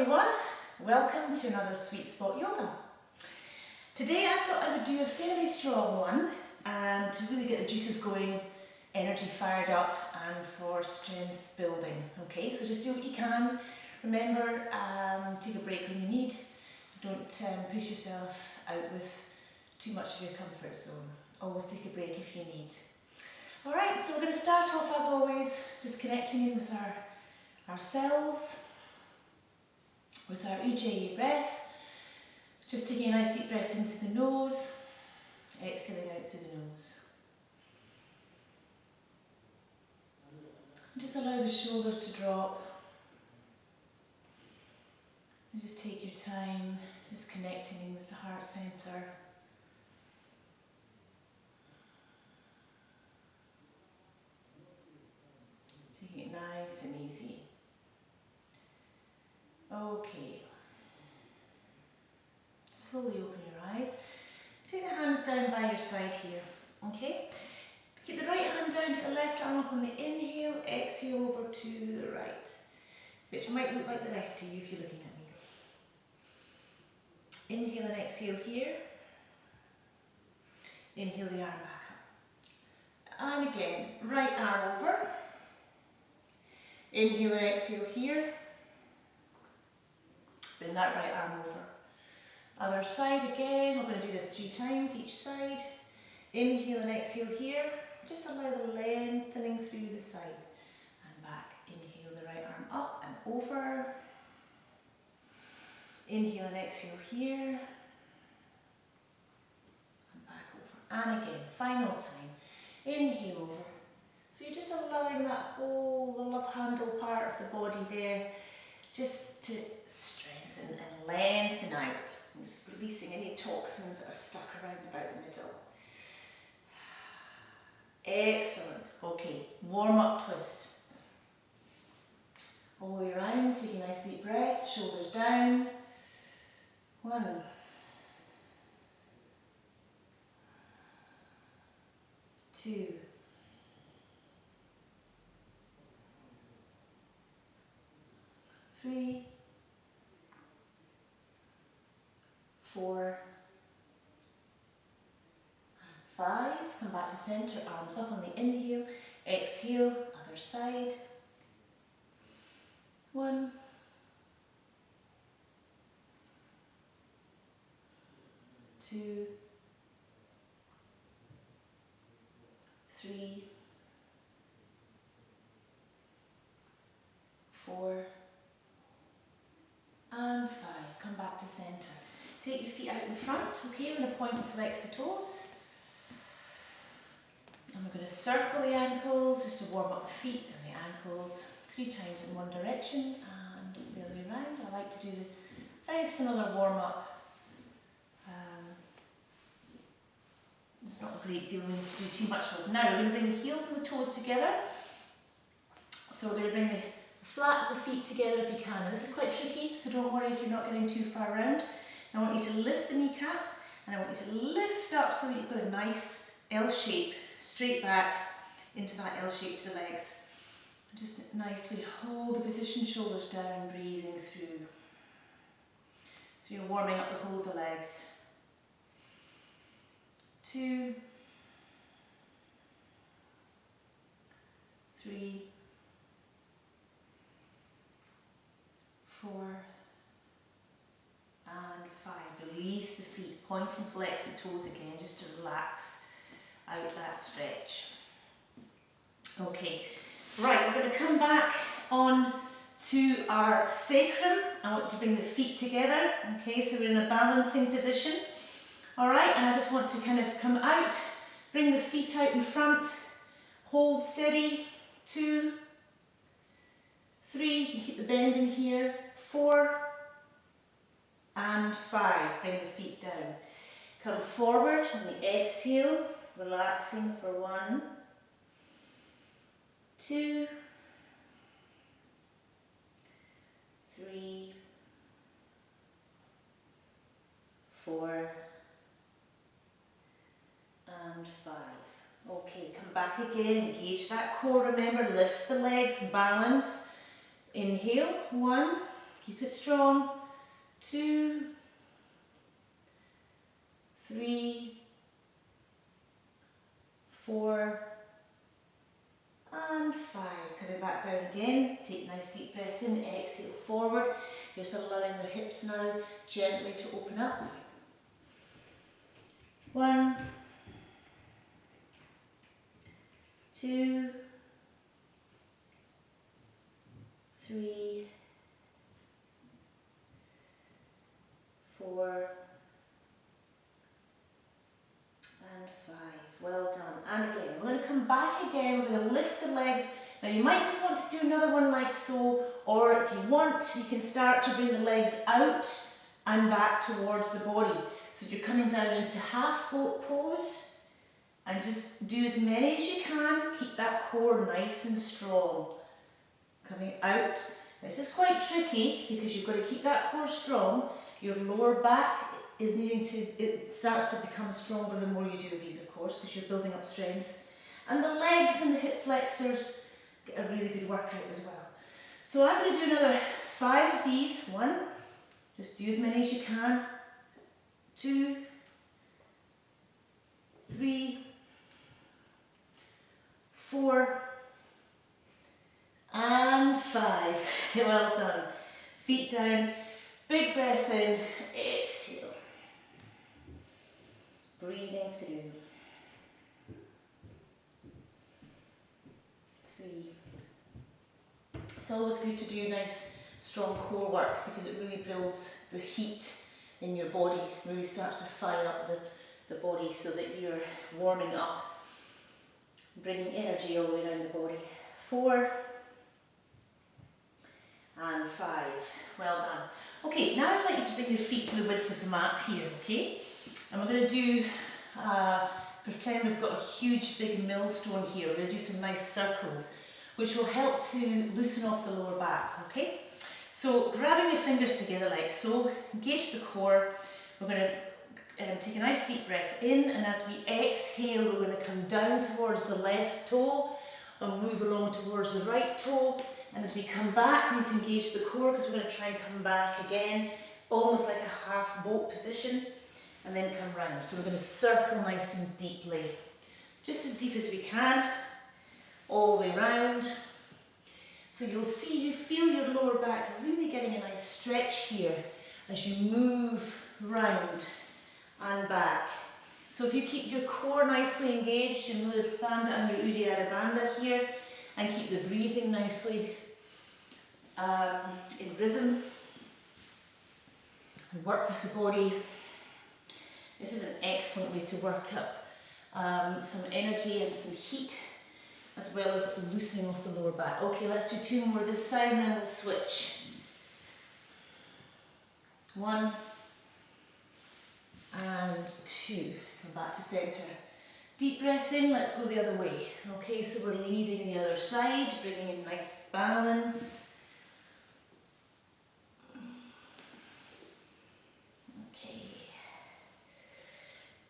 everyone, welcome to another Sweet Spot Yoga. Today I thought I would do a fairly strong one to really get the juices going, energy fired up and for strength building. Okay, so just do what you can. Remember, take a break when you need. Don't push yourself out with too much of your comfort zone. Always take a break if you need. Alright, so we're going to start off as always, just connecting in with ourselves, with our Ujjayi breath. Just taking a nice deep breath in through the nose, exhaling out through the nose. And just allow the shoulders to drop. And just take your time, just connecting in with the heart centre. Taking it nice and easy. Okay. Slowly open your eyes. Take the hands down by your side here. Okay? Keep the right hand down to the left arm up on the inhale, exhale over to the right, which might look like the left to you if you're looking at me. Inhale and exhale here. Inhale the arm back up. And again, right arm over. Inhale and exhale here. Bring that right arm over. Other side again, we're going to do this 3 times each side. Inhale and exhale here. Just allow the lengthening through the side and back. Inhale the right arm up and over. Inhale and exhale here. And back over. And again, final time. Inhale over. So you're just allowing that whole the love handle part of the body there just to strengthen and lengthen out. Just releasing any toxins that are stuck around about the middle. Excellent. Okay, warm up twist. All the way around, taking a nice deep breath, shoulders down. 1, 2, 3, 4, 5, come back to centre, arms up on the inhale, exhale, other side. 1, 2, 3, 4, and 5. Come back to centre. Take your feet out in front, okay? We're going to point and flex the toes. And we're going to circle the ankles just to warm up the feet and the ankles 3 times in one direction and the other way around. I like to do the very similar warm up. There's not a great deal we need to do too much of. Now we're going to bring the heels and the toes together. So we're going to bring the flat of the feet together if you can. And this is quite tricky, so don't worry if you're not getting too far around. I want you to lift the kneecaps and I want you to lift up so that you've got a nice L shape straight back into that L shape to the legs. Just nicely hold the position, shoulders down, breathing through. So you're warming up the whole of the legs. 2, 3, 4, and 5. Release the feet, point and flex the toes again, just to relax out that stretch. Okay, right, we're going to come back on to our sacrum. I want to bring the feet together. Okay, so we're in a balancing position. Alright, and I just want to kind of come out, bring the feet out in front, hold steady. 2, 3, you can keep the bend in here. 4, and 5. Bring the feet down. Come forward on the exhale, relaxing for 1, 2, 3, 4, and 5. Okay, come back again, engage that core, remember, lift the legs, balance. Inhale, 1, Keep it strong. 2, 3, 4, and 5. Coming back down again. Take a nice deep breath in, exhale forward. You're still allowing the hips now gently to open up. 1, 2, 3, 4, and 5. Well done. And again, we're going to come back again. We're going to lift the legs. Now you might just want to do another one like so, or if you want, you can start to bring the legs out and back towards the body. So you're coming down into half boat pose, and just do as many as you can. Keep that core nice and strong. Coming out. This is quite tricky because you've got to keep that core strong. Your lower back is needing to, it starts to become stronger the more you do these, of course, because you're building up strength. And the legs and the hip flexors get a really good workout as well. So I'm going to do another 5 of these. 1, just do as many as you can. 2, 3, 4, and 5. Well done. Feet down, big breath in, exhale. Breathing through. 3. It's always good to do nice strong core work because it really builds the heat in your body, really starts to fire up the body so that you're warming up, bringing energy all the way around the body. 4 and 5. Well done. Okay, now I'd like you to bring your feet to the width of the mat here, okay? And we're going to do, pretend we've got a huge big millstone here. We're going to do some nice circles, which will help to loosen off the lower back, okay? So grabbing your fingers together like so, engage the core. We're going to take a nice deep breath in, and as we exhale, we're going to come down towards the left toe and move along towards the right toe. And as we come back, we need to engage the core because we're going to try and come back again, almost like a half boat position, and then come round. So we're going to circle nice and deeply, just as deep as we can, all the way round. So you'll see, you feel your lower back really getting a nice stretch here as you move round and back. So if you keep your core nicely engaged, your Mula Bandha and your Uddiyana Bandha here, and keep the breathing nicely in rhythm, and work with the body. This is an excellent way to work up some energy and some heat, as well as loosening off the lower back. Okay, let's do 2 more this side and then we'll switch. 1 and 2. Come back to centre. Deep breath in, let's go the other way. Okay, so we're leading the other side, bringing in nice balance. Okay.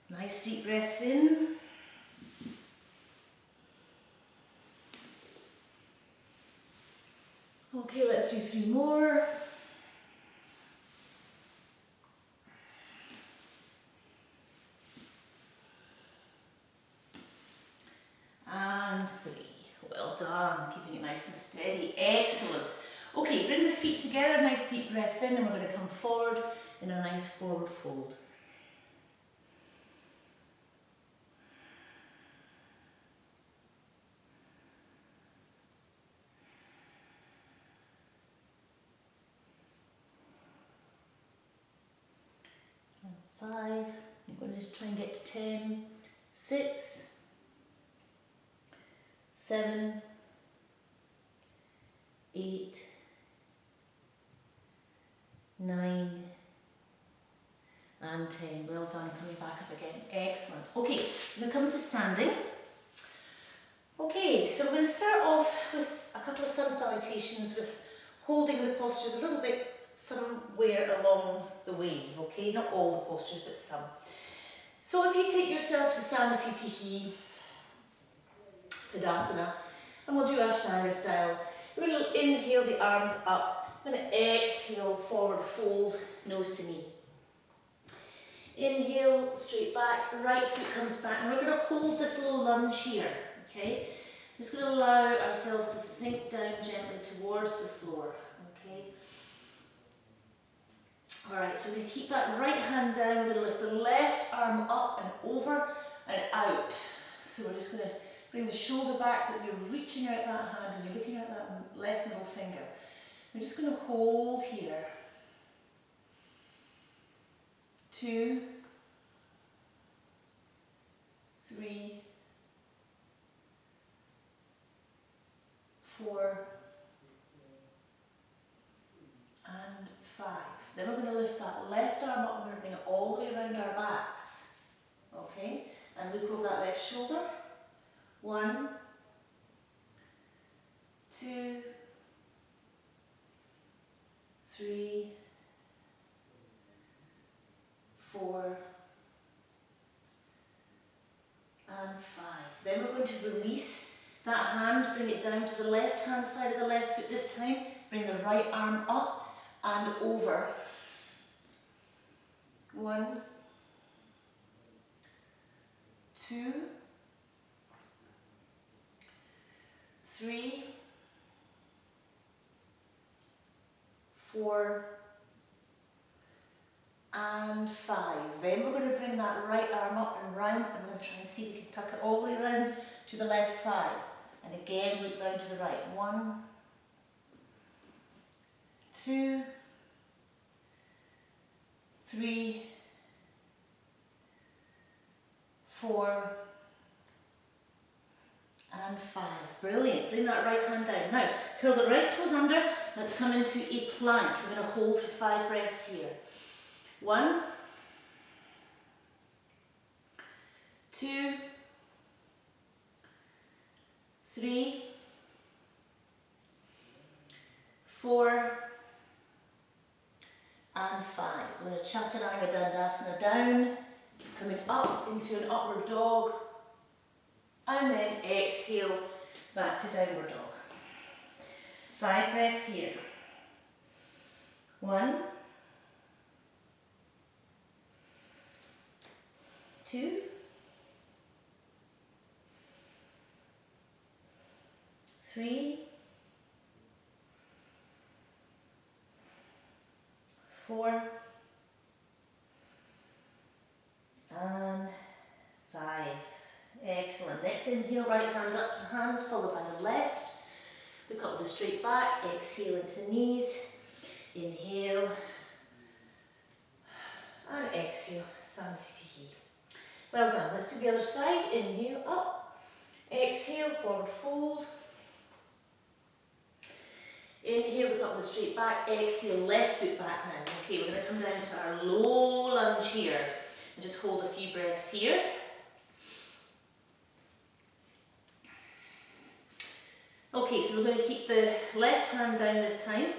Nice deep breaths in. Okay, let's do 3 more. And 3. Well done. Keeping it nice and steady. Excellent. Okay, bring the feet together, nice deep breath in, and we're going to come forward in a nice forward fold. And 5. I'm going to just try and get to 10. 6. 7, 8, 9, and 10. Well done. Coming back up again. Excellent. Okay, we're going to come to standing. Okay, so we're going to start off with a couple of sun salutations with holding the postures a little bit somewhere along the way. Okay, not all the postures, but some. So if you take yourself to Samasthiti, Tadasana, and we'll do Ashtanga style. We're going to inhale the arms up I'm going to exhale, forward fold, nose to knee. Inhale, straight back, right foot comes back, and we're going to hold this low lunge here, okay? Just going to allow ourselves to sink down gently towards the floor, okay? Alright, so we're going to keep that right hand down, we're going to lift the left arm up and over and out. So we're just going to bring the shoulder back, but you're reaching out that hand and you're looking at that left middle finger. We're just going to hold here. 2, 3, 4, and 5. Then we're going to lift that left arm up and we're going to bring it all the way around our backs. Okay? And look over that left shoulder. 1, 2, 3, 4, and 5. Then we're going to release that hand, bring it down to the left hand side of the left foot this time. Bring the right arm up and over. 1, 2, 3, 4, and 5. Then we're going to bring that right arm up and round, and we're going to try and see if we can tuck it all the way around to the left thigh. And again, look round to the right. 1, 2, 3, 4, and 5. Brilliant. Bring that right hand down. Now, curl the right toes under. Let's come into a plank. We're going to hold for 5 breaths here. 1, 2, 3, 4, and 5. We're going to Chaturanga Dandasana down, coming up into an upward dog, and then exhale back to downward dog. 5 breaths here. 1, 2, 3, 4, and 5. Excellent. Next inhale, right hand up to hands, followed by the left. Look up with a straight back. Exhale into knees. Inhale. And exhale. Samasthiti. Well done. Let's do the other side. Inhale, up. Exhale, forward fold. Inhale, look up with a straight back. Exhale, left foot back now. Okay, we're going to come down to our low lunge here. And just hold a few breaths here. Okay, so we're going to keep the left hand down this time.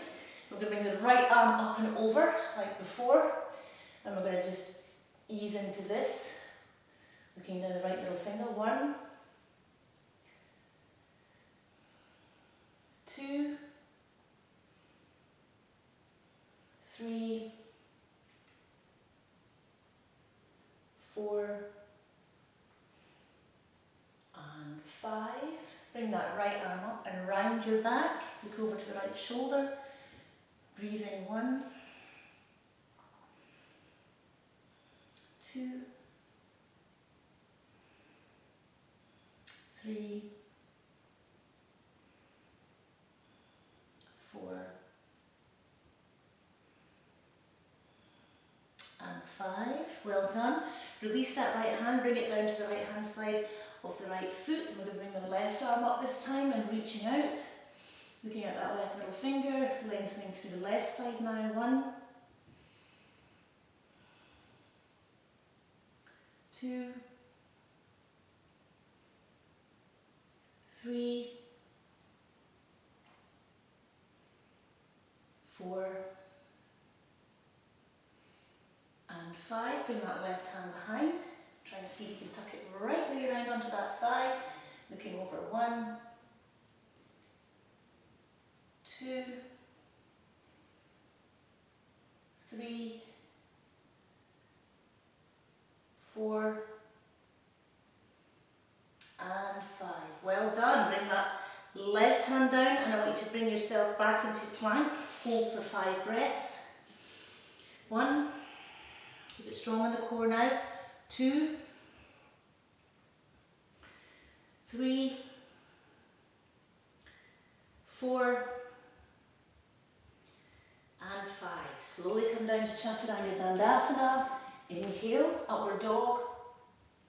We're going to bring the right arm up and over, like before. And we're going to just ease into this. Looking down the right middle finger. 1, 2, 3, 4, and 5. Bring that right arm up and round your back. Look over to the right shoulder. Breathe in. 1, 2, 3, 4, and 5. Well done. Release that right hand, bring it down to the right hand side of the right foot. And we're going to bring the left arm up this time and reaching out. Looking at that left middle finger, lengthening through the left side now. 1, 2, 3, 4, and 5. Bring that left hand behind. Try and see if you can tuck it right way around onto that thigh. Looking over. 1, 2, 3, 4, and 5. Well done. Bring that left hand down and I want you to bring yourself back into plank. Hold for 5 breaths. 1, keep it strong in the core now. 2, 3, 4, and 5. Slowly come down to Chaturanga Dandasana. Inhale, upward dog.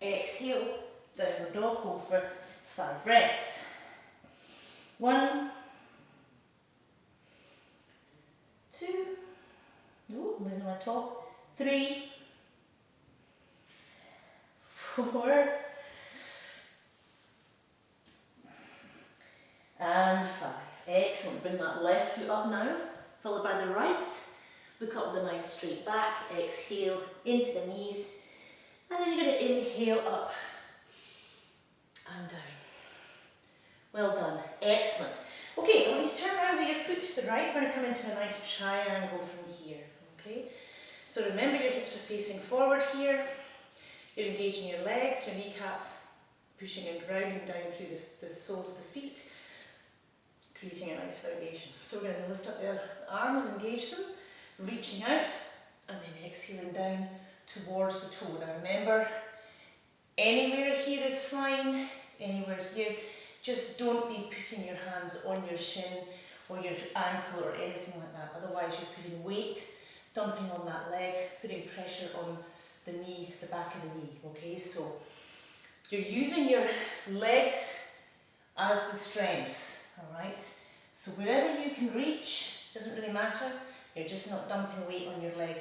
Exhale, downward dog. Hold for 5 breaths. 1, 2, oh, I'm losing my top. 3, 4, and 5. Excellent. Bring that left foot up now, followed by the right. Look up with a nice straight back. Exhale into the knees. And then you're going to inhale up and down. Well done. Excellent. Okay, I want you to turn around with your foot to the right. We're going to come into a nice triangle from here. Okay? So remember your hips are facing forward here. You're engaging your legs, your kneecaps, pushing and grounding down through the soles of the feet, creating a nice foundation. So we're going to lift up the arms, engage them, reaching out, and then exhaling down towards the toe. Now remember, anywhere here is fine, anywhere here. Just don't be putting your hands on your shin or your ankle or anything like that. Otherwise you're putting weight, dumping on that leg, putting pressure on the knee, the back of the knee. Okay, so you're using your legs as the strength, alright? So wherever you can reach, doesn't really matter, you're just not dumping weight on your leg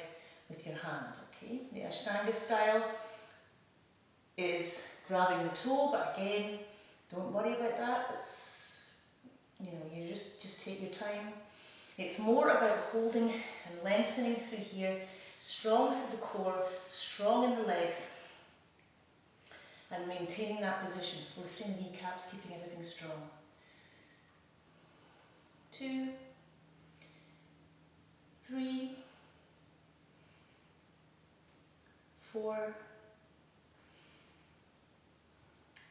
with your hand, okay? The Ashtanga style is grabbing the toe, but again, don't worry about that. It's, you know, you just take your time. It's more about holding and lengthening through here, strong through the core, strong in the legs, and maintaining that position, lifting the kneecaps, keeping everything strong. 2, 3, 4,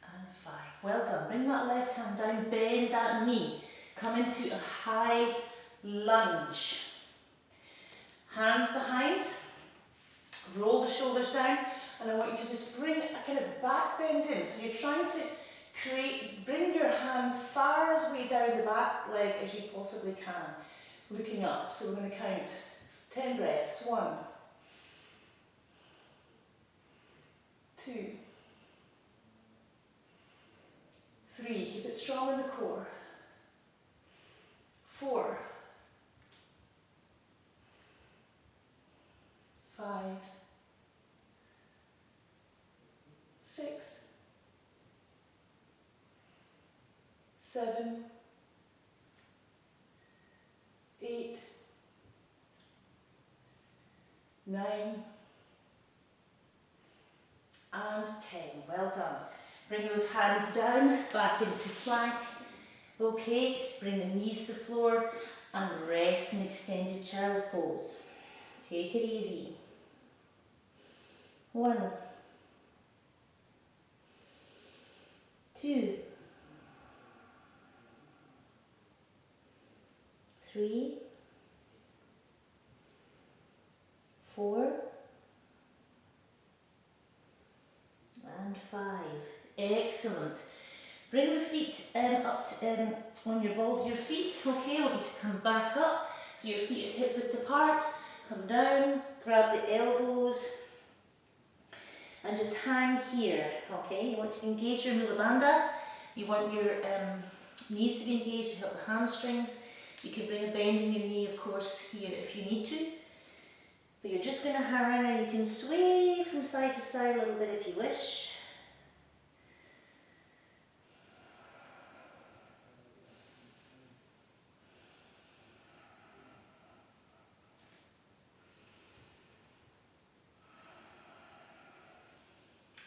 and 5. Well done. Bring that left hand down, bend that knee. Come into a high lunge. Hands behind, roll the shoulders down, and I want you to just bring a kind of back bend in. So you're trying to bring your hands far as way down the back leg as you possibly can, looking up. So we're going to count 10 breaths. 1, 2, 3, keep it strong in the core. 4, 5, 6, 7, 8, 9, and 10. Well done. Bring those hands down, back into plank. Okay, bring the knees to the floor and rest in extended child's pose. Take it easy. 1, 2, 3, 4, and 5. Excellent. Bring the feet up to, on your balls of your feet. Okay, I want you to come back up. So your feet are hip width apart. Come down, grab the elbows, and just hang here. Okay, you want to engage your Mula Bandha. You want your knees to be engaged to help the hamstrings. You can bring a bend in your knee, of course, here if you need to. But you're just going to hang, and you can sway from side to side a little bit if you wish.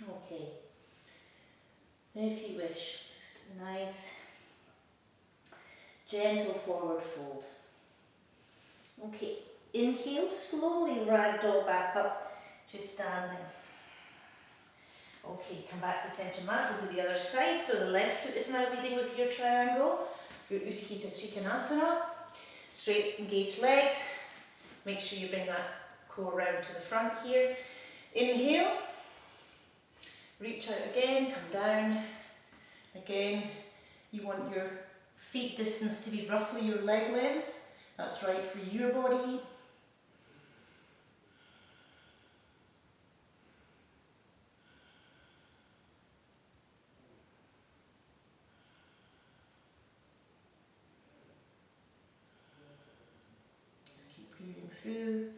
Okay, if you wish, just a nice, gentle forward fold. Okay, Inhale, slowly ragdoll back up to standing. Okay, come back to the centre mat, we'll do the other side. So the left foot is now leading with your triangle, your Utthita Trikonasana. Straight, engage legs. Make sure you bring that core round to the front here. Inhale, reach out again, come down. Again, you want your feet distance to be roughly your leg length. That's right for your body. Just keep breathing through.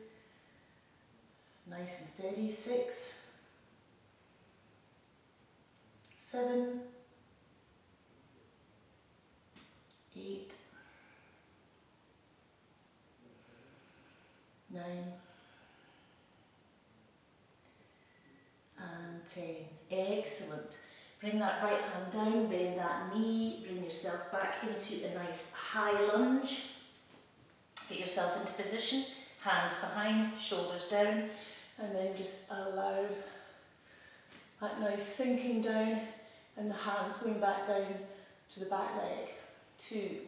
Nice and steady. 6, 7, 8, 9, and 10. Excellent. Bring that right hand down, bend that knee, bring yourself back into a nice high lunge. Get yourself into position, hands behind, shoulders down, and then just allow that nice sinking down and the hands going back down to the back leg. 2,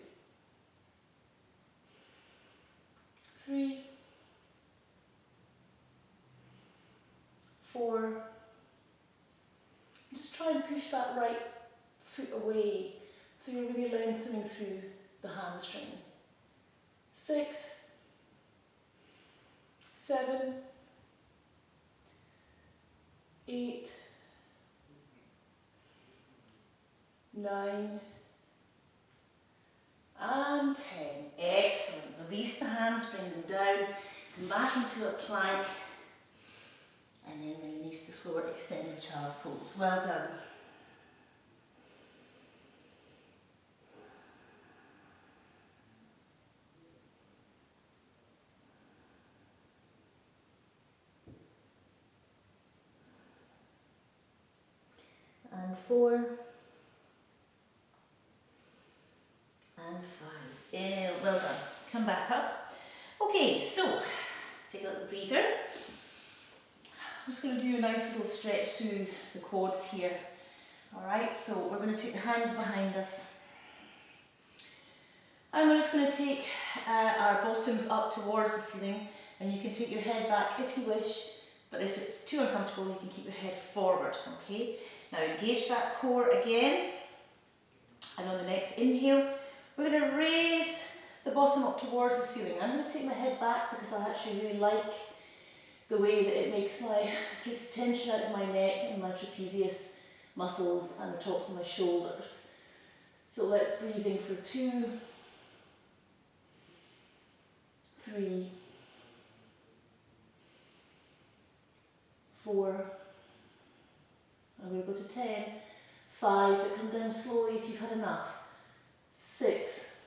3, 4. Just try and push that right foot away so you're really lengthening through the hamstring. 6, 7, 8, 9, and 10. Excellent. Release the hands, bring them down, come back into a plank, and then release the floor, extended child's pose. Well done. And 4, and 5. Yeah, well done. Come back up. Okay, so take a little breather. I'm just going to do a nice little stretch through the quads here. Alright, so we're going to take the hands behind us. And we're just going to take our bottoms up towards the ceiling, and you can take your head back if you wish, but if it's too uncomfortable you can keep your head forward, okay? Now engage that core again, and on the next inhale we're going to raise the bottom up towards the ceiling. I'm going to take my head back because I actually really like the way that it takes tension out of my neck and my trapezius muscles and the tops of my shoulders. So let's breathe in for 2, 3, 4, I'm going to go to 10, 5, but come down slowly if you've had enough, 6,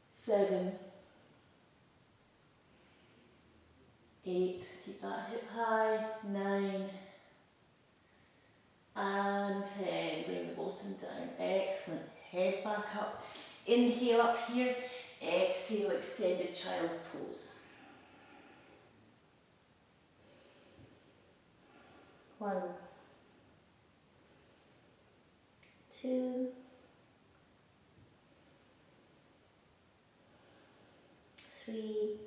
7, 8, keep that hip high, 9, and 10, bring the bottom down, excellent, head back up, inhale up here, exhale, extended child's pose. 1, 2, 3,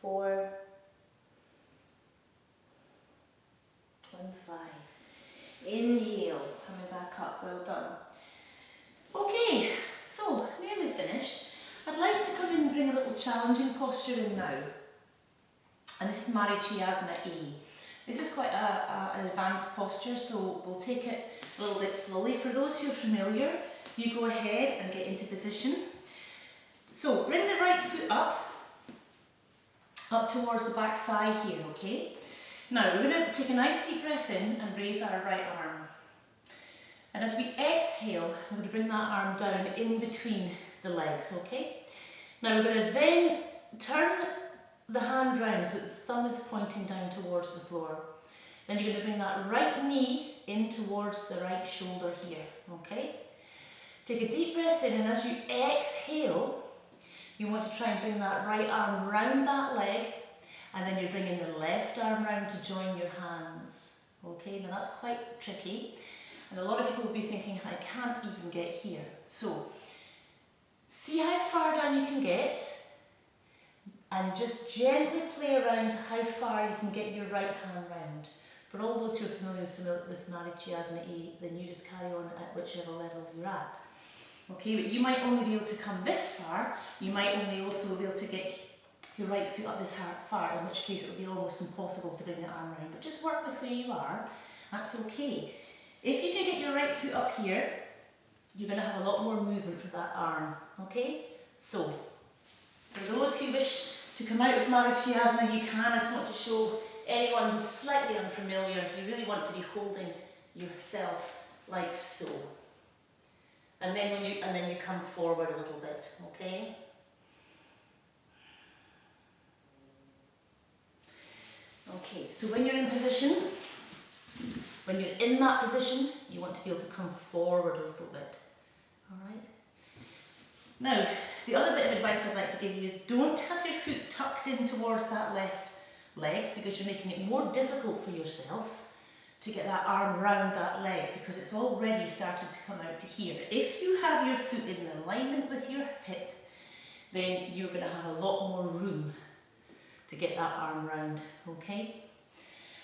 4, and 5. Inhale, coming back up, well done. Okay, so nearly finished. I'd like to come in and bring a little challenging posture in now. And this is Marichyasana A. This is quite an advanced posture, so we'll take it a little bit slowly. For those who are familiar, you go ahead and get into position. So bring the right foot up towards the back thigh here, okay? Now we're going to take a nice deep breath in and raise our right arm. And as we exhale, we're going to bring that arm down in between the legs, okay? Now we're going to then turn the hand round so that the thumb is pointing down towards the floor. Then you're going to bring that right knee in towards the right shoulder here, okay? Take a deep breath in, and as you exhale, you want to try and bring that right arm round that leg, and then you're bringing the left arm round to join your hands. Okay, now that's quite tricky, and a lot of people will be thinking, I can't even get here. So, see how far down you can get, and just gently play around how far you can get your right hand round. For all those who are familiar with Marichyasana A, then you just carry on at whichever level you're at. Okay, but you might only be able to come this far, you might only also be able to get your right foot up this far, in which case it will be almost impossible to bring the arm round. But just work with where you are, that's okay. If you can get your right foot up here, you're going to have a lot more movement for that arm, okay? So, for those who wish to come out of Marichyasana, you can. I just want to show anyone who's slightly unfamiliar, you really want to be holding yourself like so. And then you come forward a little bit, okay? Okay, so when you're in position, when you're in that position, you want to be able to come forward a little bit, all right? Now, the other bit of advice I'd like to give you is don't have your foot tucked in towards that left leg, because you're making it more difficult for yourself to get that arm round that leg, because it's already started to come out to here. If you have your foot in alignment with your hip, then you're going to have a lot more room to get that arm round, okay?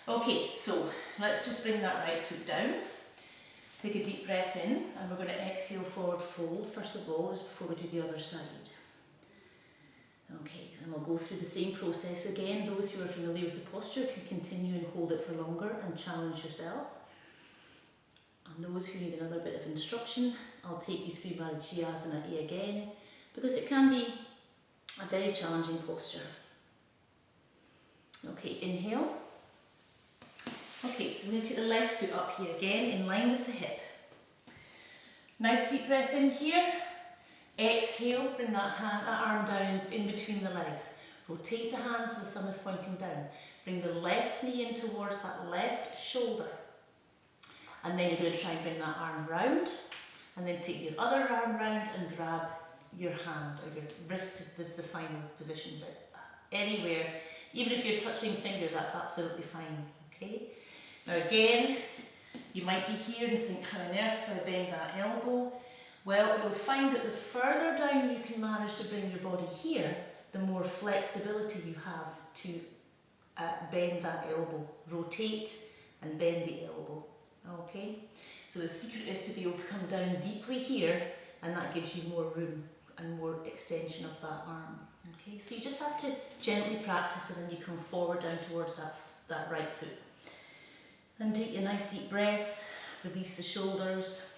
Okay, so let's just bring that right foot down. Take a deep breath in, and we're going to exhale, forward fold, first of all, just before we do the other side. Okay, and we'll go through the same process again. Those who are familiar with the posture can continue and hold it for longer and challenge yourself. And those who need another bit of instruction, I'll take you through Marichyasana A again, because it can be a very challenging posture. Okay, inhale. Okay, so we're going to take the left foot up here again, in line with the hip. Nice deep breath in here. Exhale, bring that arm down in between the legs. Rotate the hands so the thumb is pointing down. Bring the left knee in towards that left shoulder. And then you're going to try and bring that arm round. And then take your other arm round and grab your hand or your wrist. This is the final position, but anywhere, even if you're touching fingers, that's absolutely fine, okay? Now again, you might be here and think, how on earth do I bend that elbow? Well, you'll find that the further down you can manage to bring your body here, the more flexibility you have to bend that elbow. Rotate and bend the elbow, okay? So the secret is to be able to come down deeply here, and that gives you more room and more extension of that arm, okay? So you just have to gently practice, and then you come forward down towards that right foot. And take your nice deep breaths, release the shoulders.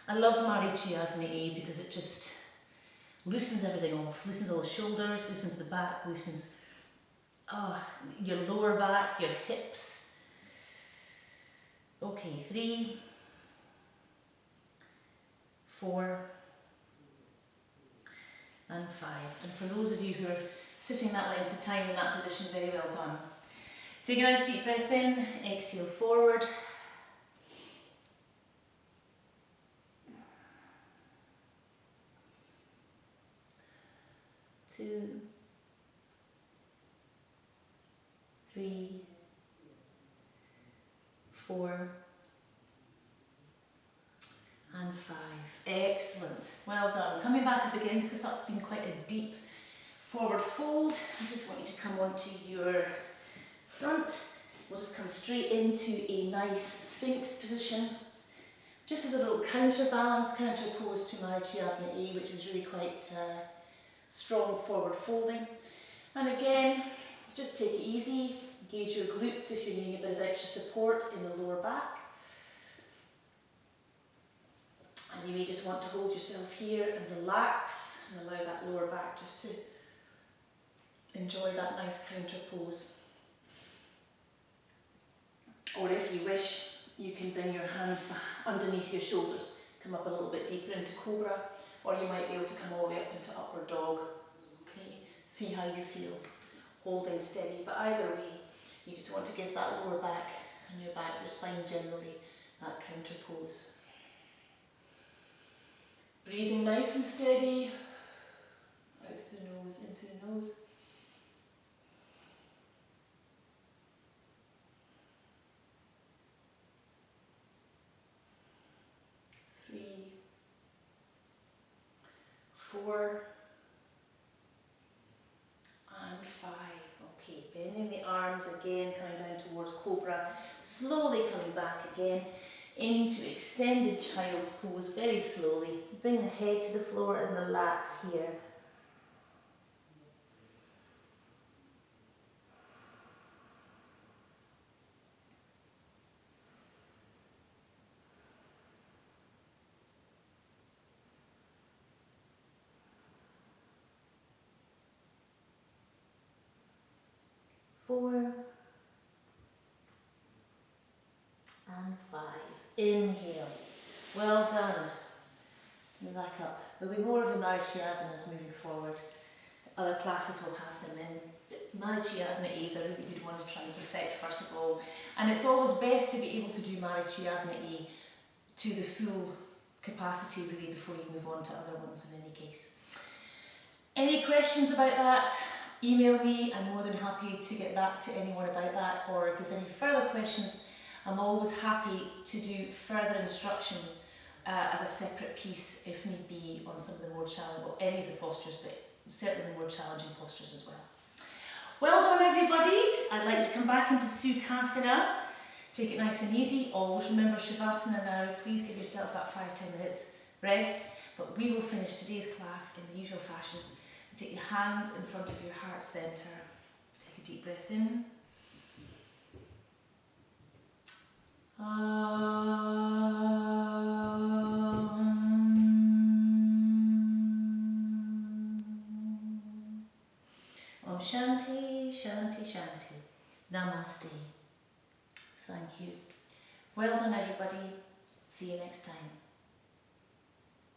I love Marichyasana A because it just loosens everything off, loosens all the shoulders, loosens the back, loosens your lower back, your hips. Okay, 3, 4, and 5. And for those of you who are sitting that length of time in that position, very well done. Take a nice deep breath in, exhale forward. 2, 3, 4, and 5. Excellent. Well done. Coming back up again, because that's been quite a deep forward fold. I just want you to come onto your front. We'll just come straight into a nice Sphinx position. Just as a little counterbalance, counter pose to Marichyasana A, which is really quite strong forward folding. And again, just take it easy. Engage your glutes if you're needing a bit of extra support in the lower back. And you may just want to hold yourself here and relax and allow that lower back just to enjoy that nice counter pose. Or if you wish, you can bring your hands underneath your shoulders, come up a little bit deeper into Cobra, or you might be able to come all the way up into Upward Dog. Okay, see how you feel, holding steady. But either way, you just want to give that lower back and your spine generally that counter pose. Breathing nice and steady. Out the nose, into the nose. 3, 4, and 5. Okay, bending the arms again, coming down towards cobra. Slowly coming back again into extended child's pose, very slowly. Bring the head to the floor and relax here. Four and 5. Inhale. Well done. And back up. There'll be more of the Marichyasanas moving forward. Other classes will have them in. Marichyasana A is a really good one to try and perfect first of all. And it's always best to be able to do Marichyasana A to the full capacity really before you move on to other ones in any case. Any questions about that? Email me. I'm more than happy to get back to anyone about that, or if there's any further questions, I'm always happy to do further instruction as a separate piece if need be on some of the more challenging, well, any of the postures, but certainly the more challenging postures as well. Well done everybody. I'd like to come back into Sukhasana. Take it nice and easy. Always remember Shavasana now. Please give yourself that 5-10 minutes rest, but we will finish today's class in the usual fashion. Take your hands in front of your heart centre. Take a deep breath in. Om Shanti, Shanti, Shanti. Namaste. Thank you. Well done everybody. See you next time.